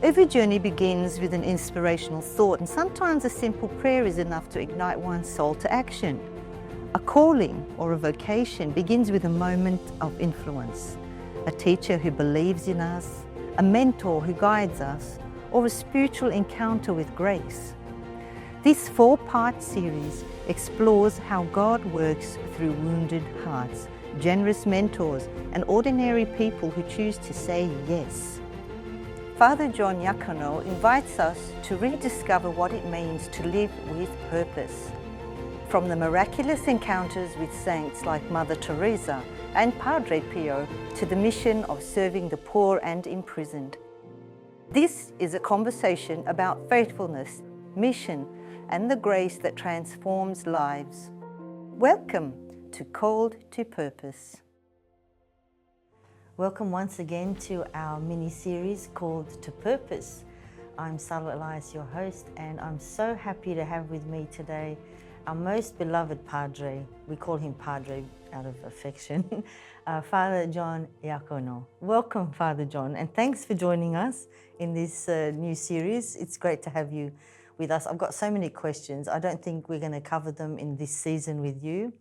Every journey begins with an inspirational thought, and sometimes a simple prayer is enough to ignite one's soul to action. A calling or a vocation begins with a moment of influence, a teacher who believes in us, a mentor who guides us, or a spiritual encounter with grace. This 4-part series explores how God works through wounded hearts, generous mentors, and ordinary people who choose to say yes. Father John Iacono invites us to rediscover what it means to live with purpose. From the miraculous encounters with saints like Mother Teresa and Padre Pio to the mission of serving the poor and imprisoned. This is a conversation about faithfulness, mission, and the grace that transforms lives. Welcome to Called to Purpose. Welcome once again to our mini-series Called to Purpose. I'm Salwa Elias, your host, and I'm so happy to have with me today our most beloved Padre. We call him Padre out of affection, Father John Iacono. Welcome, Father John, and thanks for joining us in this new series. It's great to have you with us. I've got so many questions. I don't think we're going to cover them in this season with you,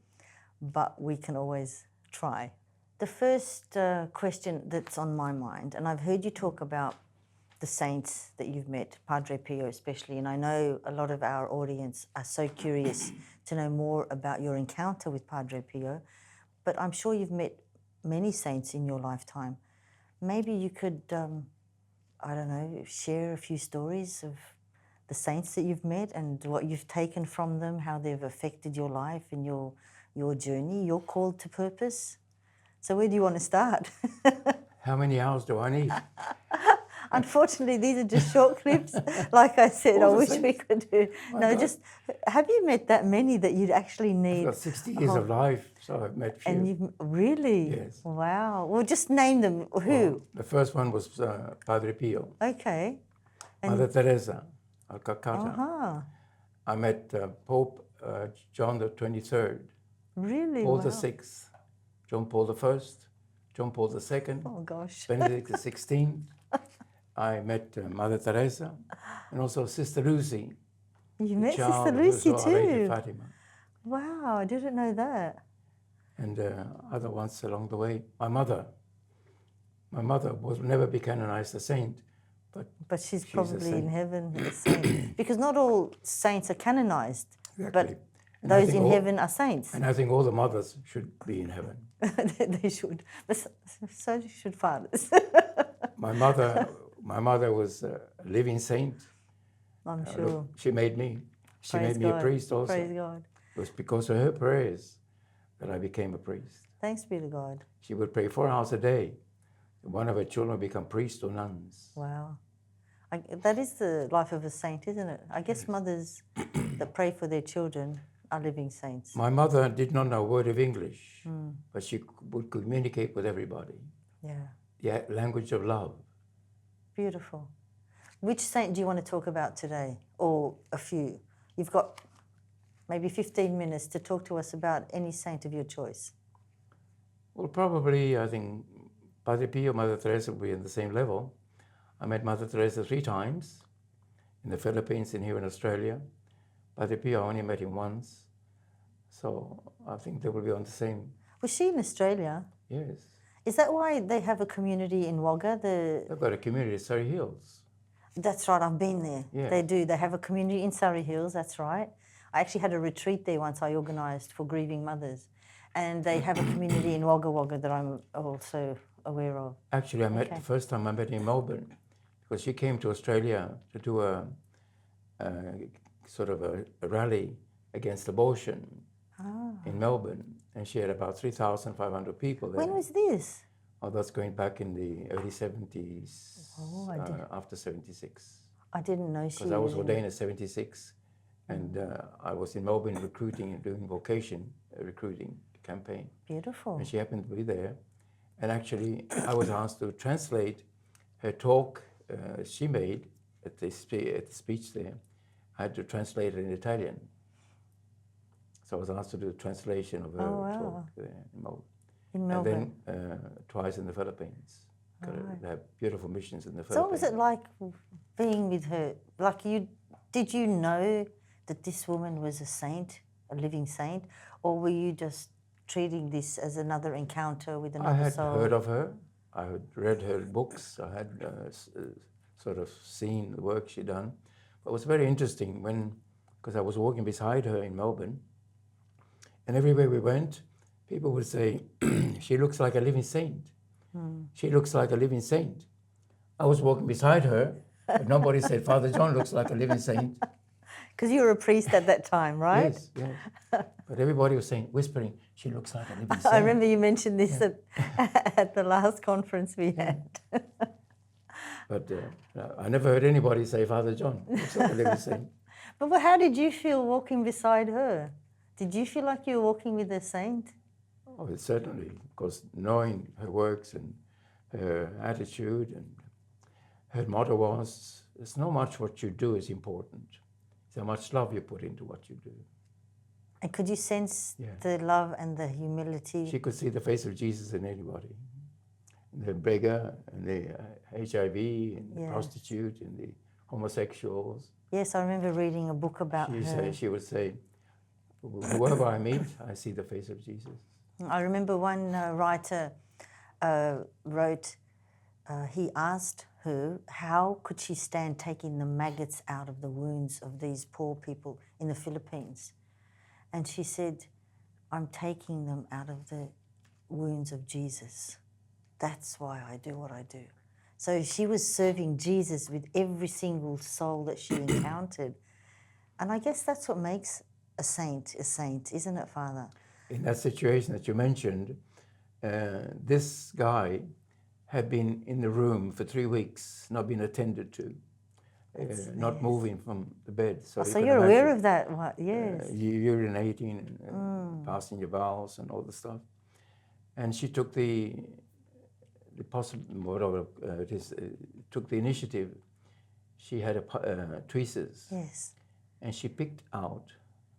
but we can always try. The first question that's on my mind, and I've heard you talk about the saints that you've met, Padre Pio especially, and I know a lot of our audience are so curious to know more about your encounter with Padre Pio, but I'm sure you've met many saints in your lifetime. Maybe you could, I don't know, share a few stories of the saints that you've met and what you've taken from them, how they've affected your life and your journey, your call to purpose. So where do you want to start? How many hours do I need? Unfortunately, these are just short clips. Like I said, I wish we could do. No, just, have you met that many that you'd actually need? I've got 60 years of life, so I've met few. And you've, really? Yes. Wow. Well, just name them. Who? Well, the first one was Padre Pio. Okay. And Mother Teresa, Calcutta. uh-huh. I met Pope John the 23rd. Really? Paul Wow. the 6th, John Paul the 1st, John Paul the 2nd, Oh, gosh. Benedict the 16th. I met Mother Teresa and also Sister Lucy. You met child Sister of Lucy Our Lady too? Fatima. Wow, I didn't know that. And other ones along the way. My mother was never be canonized a saint, But she's a probably in saint. heaven a saint. Because not all saints are canonized, Exactly. but And I those think in all- heaven are saints. And I think all the mothers should be in heaven. They should. But so should fathers. My mother was a living saint. I'm Look, sure. she made me. She Praise made me God. a priest also. Praise God. It was because of her prayers that I became a priest. Thanks be to God. She would pray 4 hours a day. One of her children would become priests or nuns. Wow. That is the life of a saint, isn't it? I guess mothers that pray for their children are living saints. My mother did not know a word of English, but she would communicate with everybody. Yeah. The language of love. Beautiful. Which saint do you want to talk about today? Or a few? You've got maybe 15 minutes to talk to us about any saint of your choice. Well, probably, I think, Padre Pio, Mother Teresa will be in the same level. I met Mother Teresa 3 times, in the Philippines and here in Australia. Padre Pio, I only met him once. So I think they will be on the same. Was she in Australia? Yes. Is that why they have a community in Wagga? They've got a community at Surrey Hills. That's right, I've been there. Yeah. They do. They have a community in Surrey Hills, that's right. I actually had a retreat there once I organised for grieving mothers. And they have a community in Wagga Wagga that I'm also aware of. Actually, the first time I met her in Melbourne, because she came to Australia to do a rally against abortion in Melbourne. And she had about 3,500 people there. When was this? Oh, that's going back in the early 70s, after 76. I didn't know she Because I was ordained in 76, and I was in Melbourne recruiting and doing vocation recruiting campaign. Beautiful. And she happened to be there. And actually, I was asked to translate her talk she made at the speech there. I had to translate it in Italian. So I was asked to do a translation of her talk there in Melbourne. In Melbourne. And then twice in the Philippines. They have beautiful missions in the Philippines. So what was it like being with her? Like did you know that this woman was a saint, a living saint, or were you just treating this as another encounter with another I had soul? heard of her. I had read her books. I had sort of seen the work she'd done. But it was very interesting because I was walking beside her in Melbourne, and everywhere we went, people would say, she looks like a living saint. She looks like a living saint. I was walking beside her, but nobody said, Father John looks like a living saint. Because you were a priest at that time, right? Yes, yes. But everybody was saying, whispering, she looks like a living saint. I remember you mentioned this at the last conference we had. But I never heard anybody say, Father John looks like a living saint. But how did you feel walking beside her? Did you feel like you were walking with a saint? Oh, certainly, because knowing her works and her attitude and her motto was, it's not much what you do is important. It's how much love you put into what you do. And could you sense the love and the humility? She could see the face of Jesus in anybody. The beggar and the HIV and the prostitute and the homosexuals. Yes, I remember reading a book about her. She would say, whoever I meet, I see the face of Jesus. I remember one writer wrote, he asked her, how could she stand taking the maggots out of the wounds of these poor people in the Philippines? And she said, I'm taking them out of the wounds of Jesus. That's why I do what I do. So she was serving Jesus with every single soul that she encountered. And I guess that's what makes a saint, isn't it, Father? In that situation that you mentioned, this guy had been in the room for 3 weeks, not been attended to, not moving from the bed. So, you're aware of that? Yes. Urinating and passing your bowels and all the stuff. And she took took the initiative. She had tweezers. Yes. And she picked out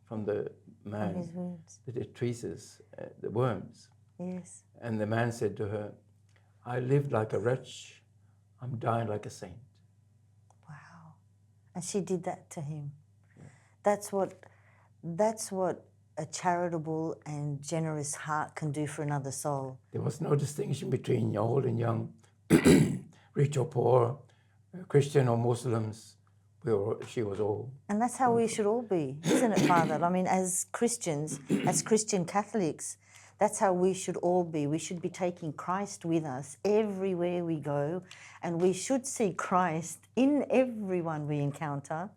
from the man his wounds. The tweezers, the worms. Yes. And the man said to her, I lived like a wretch, I'm dying like a saint. Wow. And she did that to him. Yeah. That's what a charitable and generous heart can do for another soul. There was no distinction between old and young, rich or poor, Christian or Muslims. She was all. And that's how we should all be, isn't it, Father? I mean, as Christians, as Christian Catholics, that's how we should all be. We should be taking Christ with us everywhere we go, and we should see Christ in everyone we encounter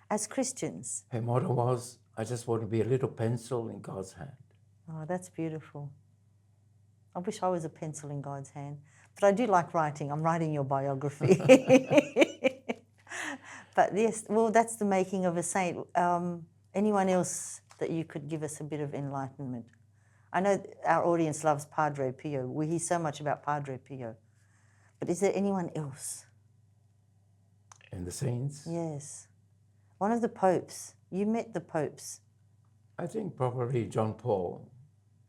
as Christians. Her motto was, I just want to be a little pencil in God's hand. Oh, that's beautiful. I wish I was a pencil in God's hand. But I do like writing. I'm writing your biography. But yes, well, that's the making of a saint. Anyone else that you could give us a bit of enlightenment? I know our audience loves Padre Pio. We hear so much about Padre Pio. But is there anyone else? And the saints? Yes. One of the popes. You met the popes. I think probably John Paul.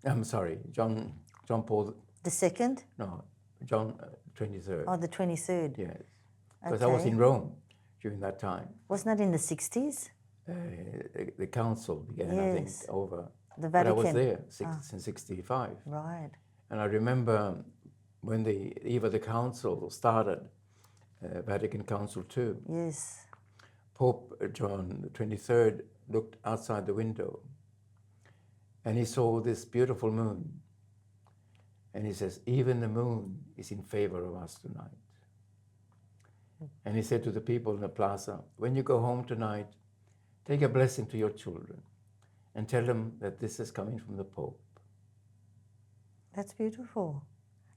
I'm sorry, John Paul. The second? No, John 23rd. Oh, the 23rd. Yes. Because I was in Rome during that time. Wasn't that in the 60s? The council began, I think, over. The Vatican. But I was there in 65. Right. And I remember when the eve of the council started, Vatican Council II. Yes. Pope John XXIII looked outside the window and he saw this beautiful moon. And he says, even the moon is in favor of us tonight. And he said to the people in the plaza, when you go home tonight, take a blessing to your children and tell them that this is coming from the Pope. That's beautiful.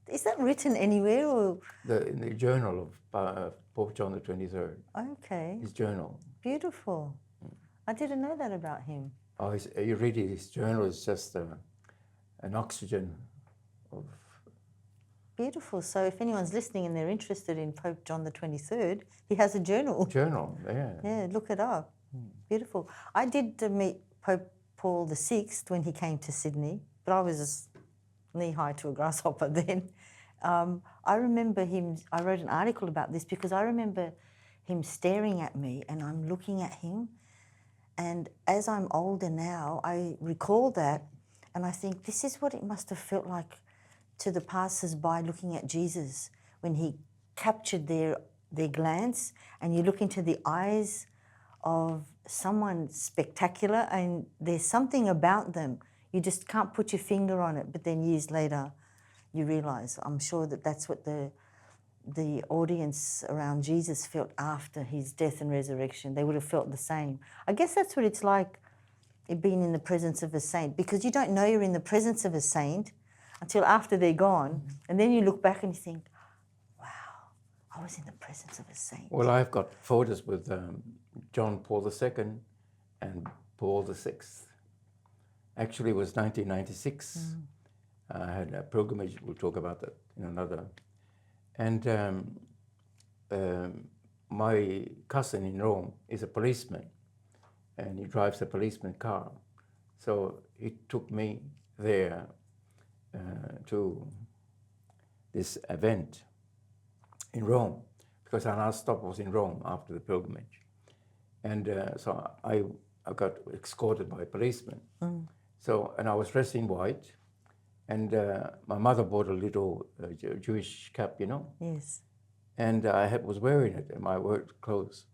Is that written anywhere? Or? In the journal of Pope John XXIII. Okay. His journal. Beautiful. I didn't know that about him. Oh, you read it, his journal is just an oxygen of... Beautiful. So if anyone's listening and they're interested in Pope John XXIII, he has a journal. Journal, yeah. Yeah, look it up. Beautiful. I did meet Pope Paul VI when he came to Sydney, but I was just knee-high to a grasshopper then. I remember him, I wrote an article about this because I remember him staring at me, and I'm looking at him. And as I'm older now, I recall that, and I think this is what it must have felt like to the passers-by looking at Jesus when he captured their glance, and you look into the eyes of someone spectacular, and there's something about them. You just can't put your finger on it, but then years later you realize, I'm sure that that's what the audience around Jesus felt after his death and resurrection. They would have felt the same. I guess that's what it's like, being in the presence of a saint, because you don't know you're in the presence of a saint until after they're gone, and then you look back and you think, wow, I was in the presence of a saint. Well, I've got photos with John Paul II and Paul VI. Actually, it was 1996. I had a pilgrimage. We'll talk about that in another. And my cousin in Rome is a policeman, and he drives a policeman car. So he took me there to this event in Rome, because our last stop was in Rome after the pilgrimage. And so I got escorted by a policeman. So, and I was dressed in white, and my mother bought a little Jewish cap, you know? Yes. And I was wearing it in my work clothes.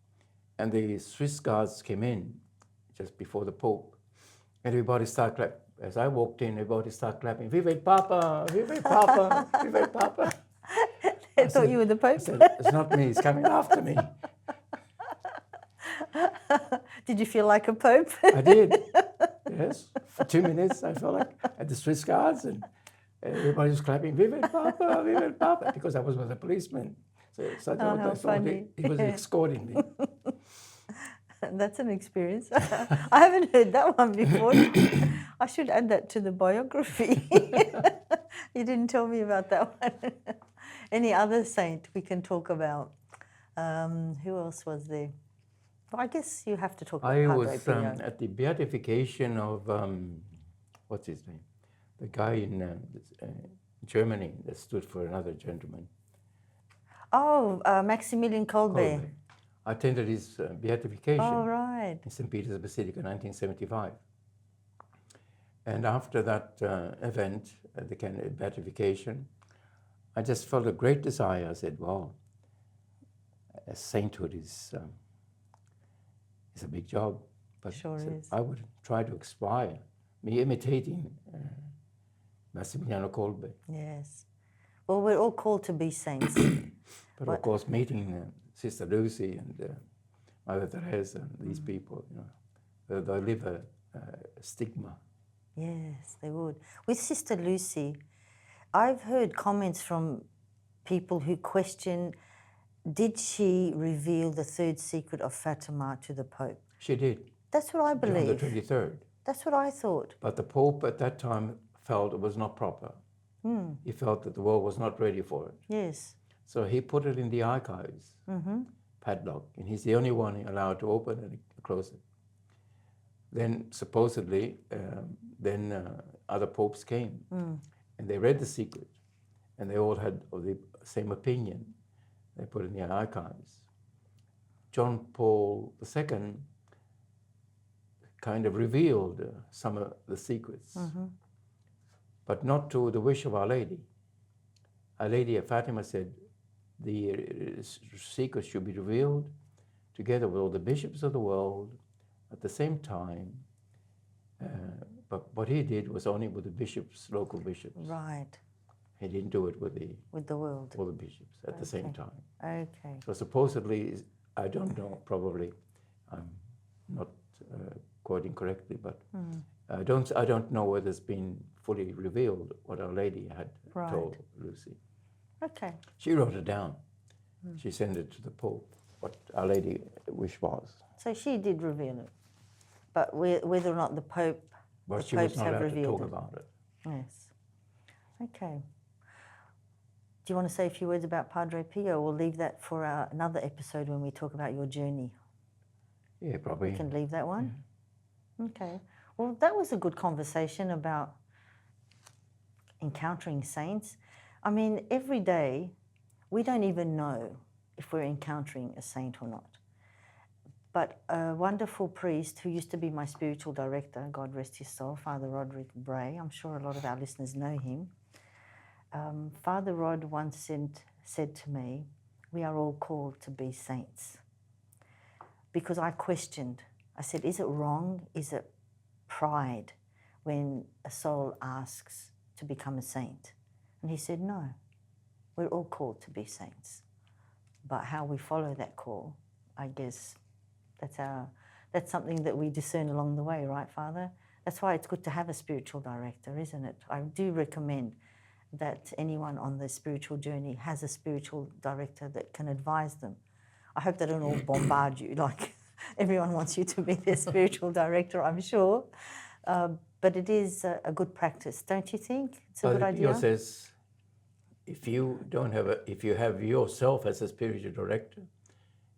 And the Swiss guards came in just before the Pope, and everybody started clapping. As I walked in, everybody started clapping, Vive Papa, Vive Papa, Vive Papa. They thought you were the Pope. I said, it's not me, it's coming after me. Did you feel like a Pope? I did, yes. For 2 minutes, I felt like at the Swiss guards, and everybody was clapping, Vive Papa, Vive Papa, because I was with a policeman. So I thought he was escorting me. That's an experience. I haven't heard that one before. I should add that to the biography. You didn't tell me about that one. Any other saint we can talk about? Who else was there? Well, I guess you have to talk about I Padre was Pio. at the Beatification of, what's his name? The guy in Germany that stood for another gentleman. Oh, Maximilian Kolbe. Kolbe. I attended his beatification right. in St. Peter's Basilica in 1975. And after that event, the kind of beatification, I just felt a great desire. I said, wow, sainthood is a big job. But Sure is. I would try to aspire, me imitating Maximilian Kolbe. Yes. Well, we're all called to be saints. But of course, meeting Sister Lucy and Mother Teresa and these people, you know, they live a stigma. Yes, they would. With Sister Lucy, I've heard comments from people who question, did she reveal the third secret of Fatima to the Pope? She did. That's what I believe. On the 23rd. That's what I thought. But the Pope at that time felt it was not proper. He felt that the world was not ready for it. Yes. So he put it in the archives, padlock, and he's the only one allowed to open and close it. Then supposedly, other popes came, and they read the secret, and they all had the same opinion. They put it in the archives. John Paul II kind of revealed some of the secrets, but not to the wish of Our Lady. Our Lady at Fatima said the secrets should be revealed together with all the bishops of the world at the same time. But what he did was only with the bishops, local bishops. Right. He didn't do it with the world. all the bishops at the same time. Okay. So supposedly, I don't know, probably I'm not quoting correctly, but I don't know whether it's been fully revealed what Our Lady had told Lucy. Okay. She wrote it down. She sent it to the Pope, what Our Lady wish was. So she did reveal it, but whether or not the Pope, But the she was popes not have allowed to revealed talk it. about it. Yes. Okay. Do you want to say a few words about Padre Pio? We'll leave that for another episode when we talk about your journey. Yeah, probably. We can leave that one? Okay. Well, that was a good conversation about encountering saints. I mean, every day, we don't even know if we're encountering a saint or not. But a wonderful priest who used to be my spiritual director, God rest his soul, Father Roderick Bray, I'm sure a lot of our listeners know him. Father Rod once said to me, we are all called to be saints. Because I questioned, I said, is it wrong? Is it pride when a soul asks to become a saint? And he said, no, we're all called to be saints. But how we follow that call, I guess that's something that we discern along the way, right, Father? That's why it's good to have a spiritual director, isn't it? I do recommend that anyone on the spiritual journey has a spiritual director that can advise them. I hope they don't all bombard you, like everyone wants you to be their spiritual director, I'm sure. But it is a good practice, don't you think? It's a good idea. Pio says, if you have yourself as a spiritual director,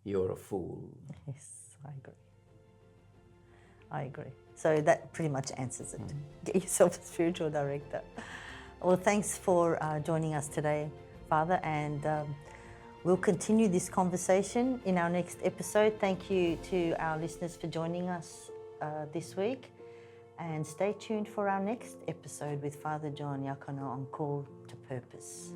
you're a fool. Yes, I agree. So that pretty much answers it. Get yourself a spiritual director. Well, thanks for joining us today, Father, and we'll continue this conversation in our next episode. Thank you to our listeners for joining us this week, and stay tuned for our next episode with Father John Iacono on Call to Purpose.